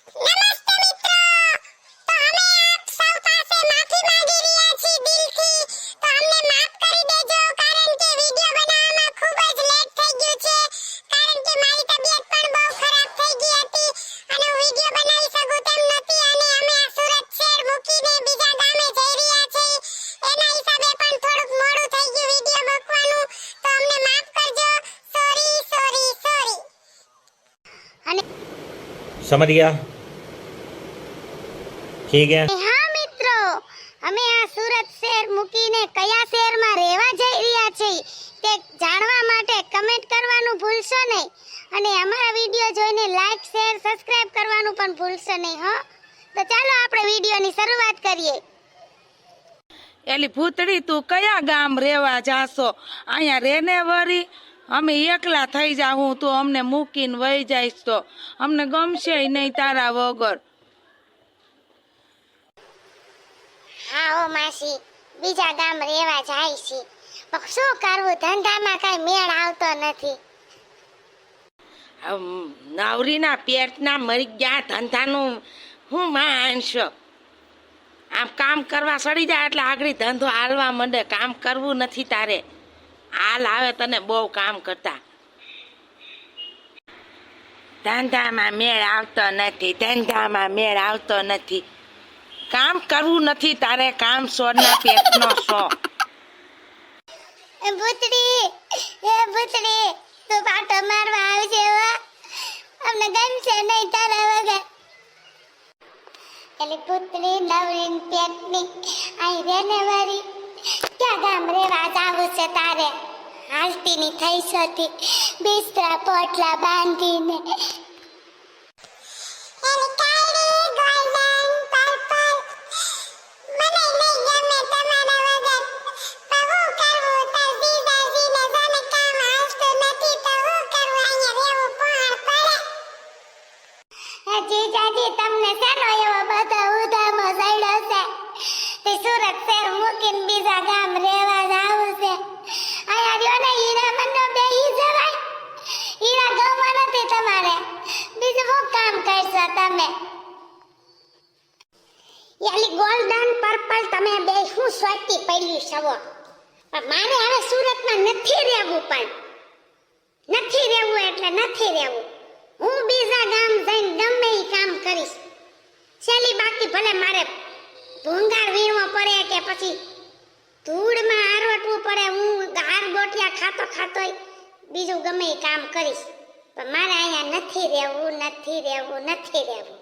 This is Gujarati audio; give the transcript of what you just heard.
નમસ્તે મિત્રો, તો અમે આપ સૌ પાસે માફી માંગી રહ્યા છીએ દિલથી. તો અમને માફ કરી દેજો, કારણ કે વિડિયો બનાવવામાં ખૂબ જ લેટ થઈ ગયું છે, કારણ કે મારી તબિયત પણ બહુ ખરાબ થઈ ગઈ હતી અને હું વિડિયો બનાવી શકું તેમ નથી. અને અમે આ સુરત શહેર મૂકીને બીજા ગામે જઈ રહ્યા છીએ, એના હિસાબે પણ થોડુંક મોડું થઈ ગયું વિડિયો મૂકવાનું. તો અમને માફ કરજો. Sorry sorry sorry. અને समझ गया? ठीक है. હા મિત્રો, અમે આ સુરત શહેર મૂકીને કયા શહેરમાં રહેવા જઈ રહ્યા છીએ તે જાણવા માટે કમેન્ટ કરવાનું ભૂલશો નહીં અને અમારા વિડિયો જોઈને લાઈક શેર સબસ્ક્રાઇબ કરવાનું પણ ભૂલશો નહીં હો. તો ચાલો આપણે વિડિયોની શરૂઆત કરીએ. એલી ભૂતડી, તું કયા ગામ રેવા જાશો? અહીંયા રેને વરી અમે એકલા થઈ જાઉં, તું અમને મૂકીને વહી જઈશ તો અમને ગમશે નહીં તારા વગર. હા ઓ માસી, બીજા ગામ રહેવા જાય છે, પણ શું કરવું, ધંધામાં કઈ મેળ આવતો નથી. નવરીના પેટના મરી ગયા ધંધાનું હું માનશો? આમ કામ કરવા સડી જાય એટલે આગળ ધંધો હાલવા માંડે. કામ કરવું નથી તારે, હાલ આવે તને બહુ કામ કરતા. ધંધામાં મેળ આવતો નથી, ધંધામાં મેળ આવતો નથી. કામ કરવું નથી તારે, કામ સોરના પેટનો સો. ભૂતડી, તું પાટો મારવા આવજે હો, અમને ગમશે નહીં તારા વગર. એલી ભૂતડી નવરીન પેટની અહીં રેને વાળી ક્યાં ગામ રેવા જાવું છે તારે? હાલતીની થઈ છતી બિસ્તરા પોટલા બાંધીને. જીજાજી, તમને શેનો એવો બધો ઉધામો સડ્યો છે? તે સુરત શહેર મૂકીને બીજા ગામ રહેવા જાવું છે. અહીંયા રહ્યો ને હીરા મંડો બેહી જવાય. હીરા ગમવા નથી તમારે, બીજું શું કામ કરશો તમે? યાલી ગોલ્ડન પર્પલ તમે બે શું સ્વાતી પડ્યું છવો. પણ મારે હવે સુરતમાં નથી રહેવું, પણ નથી રહેવું એટલે નથી રહેવું. હું બીજા ગામ જઈને ગમે એ કામ કરીશ. છેલ્લી બાકી ભલે મારે ભૂંગાર વીણવો પડે કે પછી ધૂળમાં આરવટવું પડે, હું હાર ગોટિયા ખાતો ખાતો બીજું ગમે એ કામ કરીશ. પણ મારે અહીંયા નથી રહેવું, નથી રહેવું, નથી રહેવું.